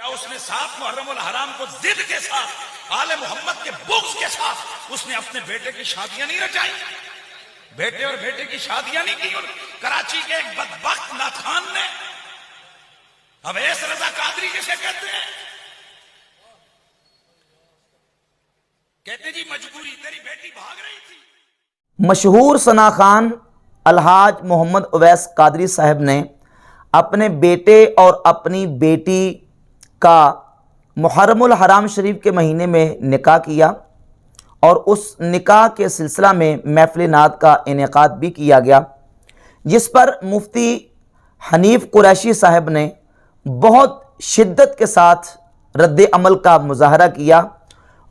क्या उसने साथ मुहर्रमुल हराम को जिद के साथ आले मोहम्मद के बुग़्ज़ के साथ उसने अपने बेटे की शादियां नहीं रचाई? बेटे और बेटे की शादियां नहीं की। और कराची के एक बदबख्त नाथान ने, अवैस रजा कादरी जिसे कहते हैं, कहते जी मजबूरी, तेरी बेटी भाग रही थी। मशहूर सना खान अलहाज मोहम्मद अवैस कादरी साहब ने अपने बेटे और अपनी बेटी का मुहर्रमुल हराम शरीफ के महीने में निकाह किया और उस निकाह के सिलसिला में महफ़िल नात का इनेकाद भी किया गया, जिस पर मुफ्ती हनीफ कुरैशी साहब ने बहुत शिद्दत के साथ रद्द अमल का मुज़ाहरा किया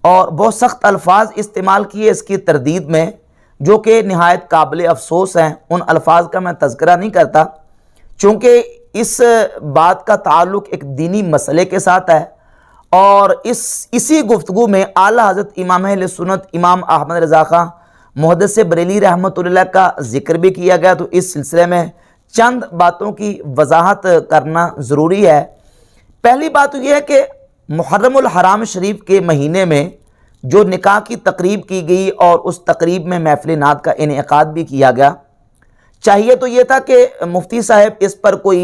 और बहुत सख्त अल्फाज इस्तेमाल किए इसकी तरदीद में, जो कि नहायत काबिल अफसोस हैं। उन अल्फाज का मैं तज़किरा नहीं करता चूँकि इस बात का ताल्लुक़ एक दीनी मसले के साथ है और इसी गुफ्तगू में आला हज़रत इमाम अहले सुन्नत इमाम अहमद रज़ा खां मुहद्दिस बरेली रहमतुल्लाह का ज़िक्र भी किया गया। तो इस सिलसिले में चंद बातों की वजाहत करना ज़रूरी है। पहली बात तो यह है कि मुहर्रमुल हराम शरीफ के महीने में जो निकाह की तकरीब की गई और उस तकरीब में महफ़िल नात का इनेकाद भी किया गया, चाहिए तो ये था कि मुफ्ती साहब इस पर कोई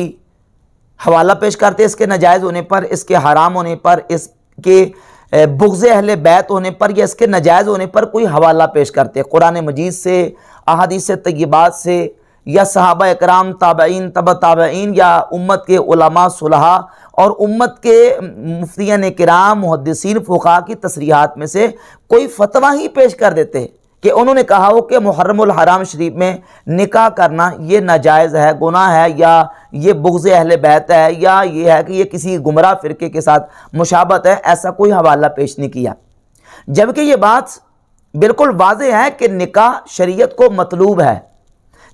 हवाला पेश करते, इसके नाजायज़ होने पर, इसके हराम होने पर, इसके बुग़्ज़ अहले बैत होने पर या इसके नाजायज़ होने पर कोई हवाला पेश करते, कुरान मजीद से, अहादीस तय्यबात से या सहाबा इकराम, ताबईन, तबा ताबईन या उम्मत के उलमा सुलहा और उम्मत के मुफ्तियान किराम, मुहद्दिसीन, फ़ुक़हा की तसरीहात में से कोई फतवा ही पेश कर देते कि उन्होंने कहा हो कि मुहर्रमुल हराम शरीफ में निकाह करना ये नाजायज़ है, गुनाह है, या ये बुग़्ज़ अहले बैत है, या ये है कि ये किसी गुमराह फ़िरके के साथ मुशाबत है। ऐसा कोई हवाला पेश नहीं किया, जबकि ये बात बिल्कुल वाज़ेह है कि निकाह शरीयत को मतलूब है।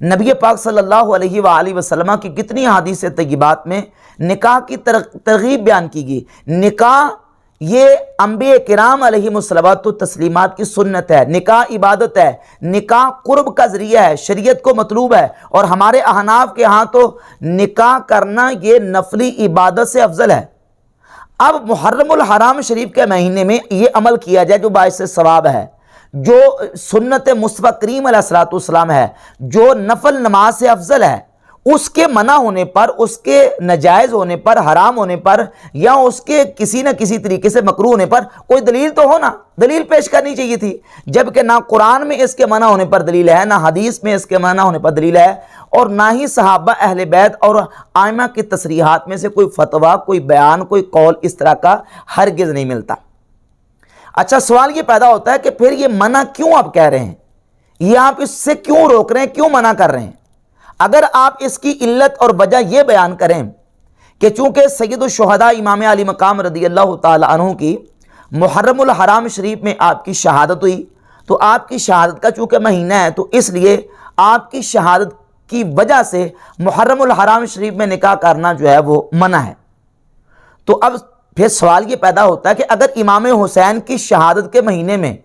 नबी पाक सल्लल्लाहु अलैहि वसल्लम की कितनी हदीस तय्यबात में निकाह की तरगीब बयान की गई। निकाह ये अंबिया किराम अलैहिमुस्सलावतु तस्लीमात की सुन्नत है, निकाह इबादत है, निकाह कुर्ब का ज़रिया है, शरीयत को मतलूब है। और हमारे अहनाफ के यहाँ तो निकाह करना ये नफली इबादत से अफजल है। अब मुहर्रमुल हराम शरीफ के महीने में ये अमल किया जाए जो बाइस सवाब है, जो सुन्नत मुस्तफ़ा करीम अलैहिस्सलाम है, जो नफल नमाज से अफजल है, उसके मना होने पर, उसके नाजायज़ होने पर, हराम होने पर या उसके किसी न किसी तरीके से मकरूह होने पर कोई दलील तो हो ना, दलील पेश करनी चाहिए थी। जबकि ना कुरान में इसके मना होने पर दलील है, ना हदीस में इसके मना होने पर दलील है, और ना ही सहाबा अहले बैत और आइमा की तसरीहात में से कोई फतवा, कोई बयान, कोई कौल इस तरह का हरगिज़ नहीं मिलता। अच्छा, सवाल ये पैदा होता है कि फिर ये मना क्यों आप कह रहे हैं, ये आप इससे क्यों रोक रहे हैं, क्यों मना कर रहे हैं? अगर आप इसकी इल्लत और वजह यह बयान करें कि चूंकि सय्यदुश शुहदा इमाम अली मकाम रदियल्लाहु ताला अन्हु की मुहर्रमुल हराम शरीफ में आपकी शहादत हुई, तो आपकी शहादत का चूंकि महीना है तो इसलिए आपकी शहादत की वजह से मुहर्रमुल हराम शरीफ में निकाह करना जो है वो मना है। तो अब फिर सवाल ये पैदा होता है कि अगर इमाम हुसैन की शहादत के महीने में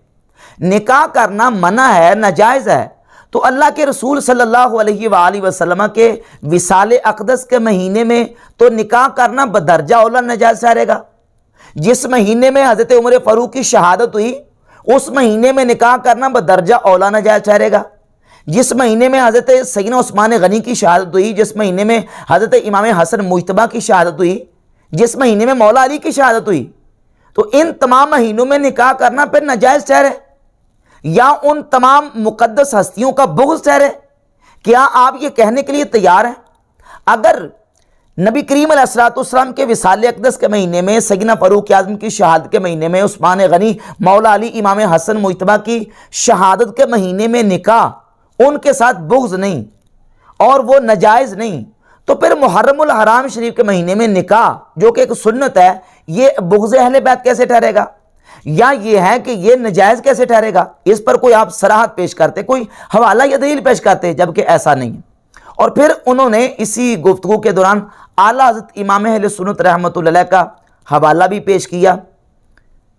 निकाह करना मना है, नाजायज़ है, तो अल्लाह के रसूल सल्लल्लाहु अलैहि वसल्लम के विसाल अक़दस के महीने में तो निकाह करना बदरजा औला नाजायज़ ठहरेगा। जिस महीने में हज़रत उमर फ़ारूक की शहादत हुई उस महीने में निकाह करना बदरजा औला नाजायज़ ठहरेगा। जिस महीने में हज़रत सैयदना उस्मान गनी की शहादत हुई, जिस महीने में हज़रत इमाम हसन मुज्तबा की शहादत हुई, जिस महीने में मौला अली की शहादत हुई, तो इन तमाम महीनों में निकाह करना फिर नाजायज़ ठहरे या उन तमाम मुक़द्दस हस्तियों का बुग़्ज़ ठहरे? क्या आप ये कहने के लिए तैयार हैं? अगर नबी करीम अलैहिस्सलाम के विसाल अक़दस के महीने में, सैयदना फ़ारूक आज़म की शहादत के महीने में, उस्मान गनी, मौला अली, इमाम हसन मुज्तबा की शहादत के महीने में निकाह उनके साथ बुग़्ज़ नहीं और वो नाजायज़ नहीं, तो फिर मुहर्रमुल हराम शरीफ के महीने में निकाह जो कि एक सुन्नत है, ये बुग़्ज़ अहले बैत कैसे ठहरेगा? या ये है कि ये नाजायज़ कैसे ठहरेगा? इस पर कोई आप सराहत पेश करते, कोई हवाला या दलील पेश करते, जबकि ऐसा नहीं है। और फिर उन्होंने इसी गुफ्तगू के दौरान आला हज़रत इमाम अहले सुन्नत रहमतुल्लाह का हवाला भी पेश किया।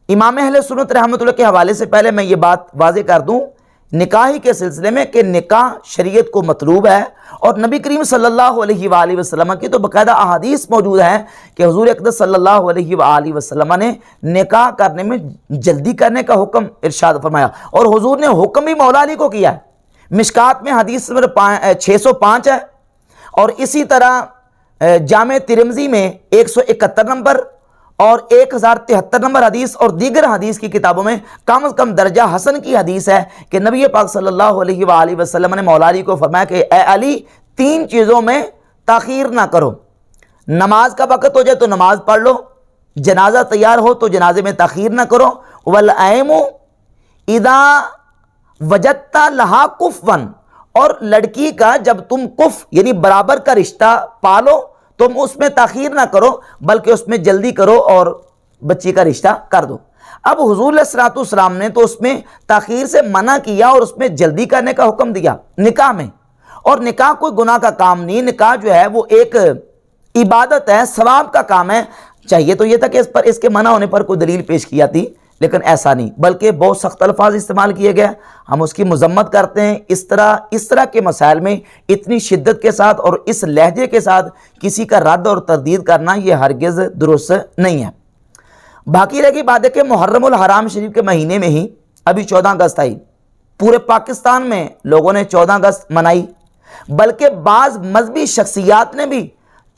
इमाम अहले सुन्नत रहमतुल्लाह के हवाले से पहले मैं ये बात वाज़ेह कर दूँ निकाही के सिलसिले में कि निकाह शरीयत को मतलूब है। और नबी करीम सल्लल्लाहु अलैहि वसल्लम की तो बाकायदा अहादीस मौजूद है कि हुजूर अक़दस सल्लल्लाहु अलैहि वसल्लम ने निकाह करने में जल्दी करने का हुक्म इरशाद फरमाया। और हुजूर ने हुक्म भी मौला अली को किया है। मिशकात में हदीस नंबर 605 है। और इसी तरह जामे तिरमिज़ी में 171 नंबर और 1073 नंबर हदीस और दीगर हदीस की किताबों में कम से कम दर्जा हसन की हदीस है कि नबी पाक सल्लल्लाहु अलैहि वसल्लम ने मौला अली को फरमाया कि ए अली, 3 चीज़ों में ताख़ीर ना करो। नमाज का वक़्त हो जाए तो नमाज पढ़ लो, जनाजा तैयार हो तो जनाजे में ताख़ीर ना करो। वल ऐमु इदा वजत्ता लहा कुफ़वन, और लड़की का जब तुम कुफ यानी बराबर का रिश्ता पालो तुम उसमें ताख़ीर ना करो बल्कि उसमें जल्दी करो और बच्ची का रिश्ता कर दो। अब हुजूर अलैहिस्सलातु वस्सलाम ने तो उसमें ताख़ीर से मना किया और उसमें जल्दी करने का हुक्म दिया निकाह में। और निकाह कोई गुनाह का काम नहीं, निकाह जो है वो एक इबादत है, सवाब का काम है। चाहिए तो ये था कि इस पर इसके मना होने पर कोई दलील पेश किया थी, लेकिन ऐसा नहीं, बल्कि बहुत सख्त अल्फाज इस्तेमाल किए गए। हम उसकी मजम्मत करते हैं। इस तरह के मसाइल में इतनी शिद्दत के साथ और इस लहजे के साथ किसी का रद्द और तरदीद करना यह हरगिज़ दुरुस्त नहीं है। बाकी रह गई बात है कि मुहर्रमुल हराम शरीफ के महीने में ही अभी 14 अगस्त आई। पूरे पाकिस्तान में लोगों ने 14 अगस्त मनाई, बल्कि बाज़ मजहबी शख्सियात ने भी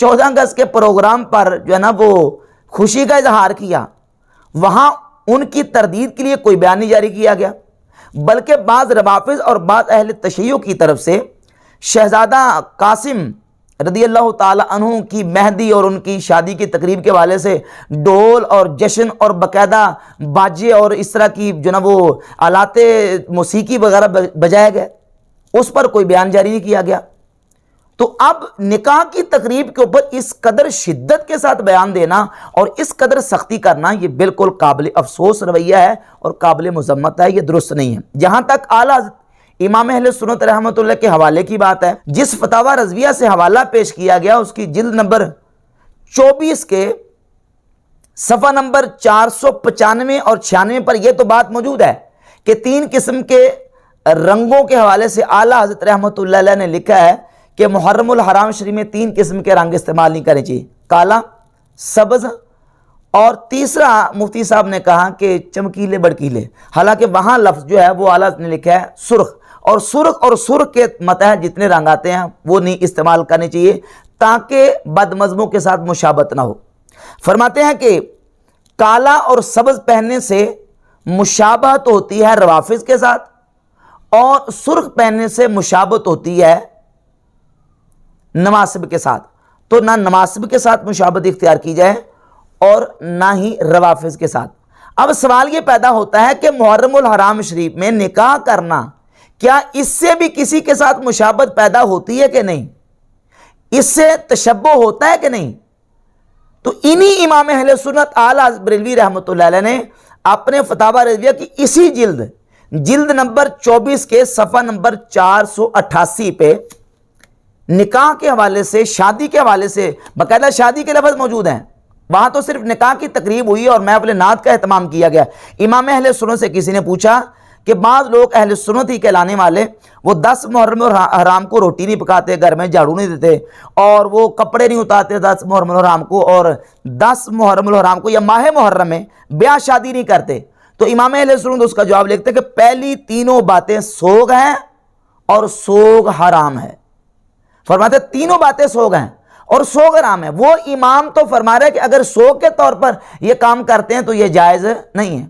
14 अगस्त के प्रोग्राम पर जो है ना वो खुशी का इजहार किया। वहाँ उनकी तरदीद के लिए कोई बयान नहीं जारी किया गया, बल्कि बाज़ रवाफिज़ और बाज़ अहले तशय्युअ की तरफ से शहज़ादा कासिम रदियल्लाहु ताला अन्हु की मेहंदी और उनकी शादी की तकरीब के हवाले से डोल और जश्न और बाकायदा बाजे और इस तरह की जो ना वो आलाते मौसीकी वगैरह बजाए गए, उस पर कोई बयान जारी नहीं किया गया। तो अब निकाह की तकरीब के ऊपर इस कदर शिद्दत के साथ बयान देना और इस कदर सख्ती करना ये बिल्कुल काबिल अफसोस रवैया है और काबिल मजम्मत है, ये दुरुस्त नहीं है। जहाँ तक आला इमाम अहले सुन्नत रहमतुल्लाह के हवाले की बात है, जिस फतावा रज़विया से हवाला पेश किया गया उसकी जिल्द नंबर 24 के सफ़ा नंबर 495 और 96 पर यह तो बात मौजूद है कि 3 किस्म के रंगों के हवाले से आला हज़रत रहमतुल्लाह अलैह ने लिखा है कि मुहर्रमुल हराम शरीफ में 3 किस्म के रंग इस्तेमाल नहीं करने चाहिए, काला, सब्ज़ और तीसरा मुफ्ती साहब ने कहा कि चमकीले भड़कीले। हालांकि वहाँ लफ्ज़ जो है वो आला ने लिखा है सुर्ख, और सुर्ख के मतहत जितने रंग आते हैं वो नहीं इस्तेमाल करने चाहिए ताकि बदमज़मों के साथ मुशाबत ना हो। फरमाते हैं कि काला और सब्ज़ पहनने से मुशाबहत होती है रवाफिज़ के साथ और सुर्ख पहनने से मुशाबत होती है नवासिब के साथ। तो ना नवासिब के साथ मुशाबत इख्तियार की जाए और ना ही रवाफिज़ के साथ। अब सवाल ये पैदा होता है कि मुहर्रमुल हराम शरीफ में निकाह करना, क्या इससे भी किसी के साथ मुशाबत पैदा होती है कि नहीं, इससे तशब्बुह होता है कि नहीं? तो इन्हीं इमाम अहले सुन्नत आला बरेलवी रहमतुल्लाह अलैह ने अपने फतावा रज़विया की इसी जिल्द नंबर 24 के सफ़ा नंबर 488 पे निकाह के हवाले से, शादी के हवाले से, बाकायदा शादी के लफ्ज़ मौजूद हैं। वहाँ तो सिर्फ निकाह की तकरीब हुई और महफ़िल नात का एहतमाम किया गया। इमाम अहले सुन्नत से किसी ने पूछा कि बाज़ लोग अहले सुन्नत ही कहलाने वाले वो 10 मुहर्रम हराम को रोटी नहीं पकाते, घर में झाड़ू नहीं देते और वो कपड़े नहीं उतारते 10 मुहर्रम हराम को, और 10 मुहर्रम हराम को या माह मुहर्रम में ब्याह शादी नहीं करते। तो इमाम अहले सुन्नत उसका जवाब लिखते कि पहली तीनों बातें सोग हैं और सोग हराम है। फरमाते तीनों बातें सोग हैं और सोग हराम है। वो इमाम तो फरमा रहे कि अगर सोग के तौर पर ये काम करते हैं तो ये जायज़ नहीं है,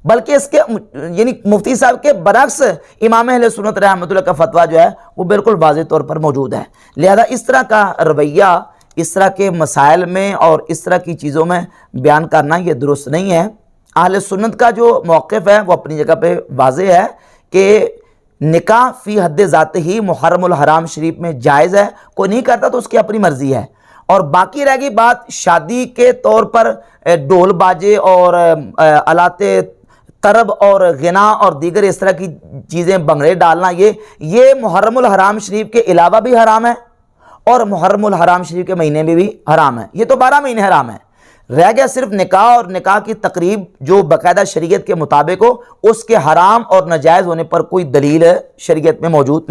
बल्कि इसके यानी मुफ्ती साहब के बरक्स इमाम अहले सुन्नत रहमतुल्लाह का फतवा जो है वो बिल्कुल वाज़ेह तौर पर मौजूद है। लिहाजा इस तरह का रवैया इस तरह के मसाइल में और इस तरह की चीज़ों में बयान करना ये दुरुस्त नहीं है। अहले सुन्नत का जो मौक़िफ़ है वो अपनी जगह पे वाज़ेह है कि निकाह फ़ी हद ज़ात ही मुहर्रमुल हराम शरीफ में जायज़ है, कोई नहीं करता तो उसकी अपनी मर्ज़ी है। और बाकी रह गई बात शादी के तौर पर ढोल बाजे और आलाते तरब और गिना और दीगर इस तरह की चीज़ें बंगड़े डालना, ये मुहर्रमुल हराम शरीफ के अलावा भी हराम है और मुहर्रमुल हराम शरीफ के महीने में भी हराम है। ये तो 12 महीने हराम है। रह गया सिर्फ निकाह और निकाह की तकरीब जो बाकायदा शरीयत के मुताबिक हो, उसके हराम और नाजायज़ होने पर कोई दलील शरीयत में मौजूद नहीं।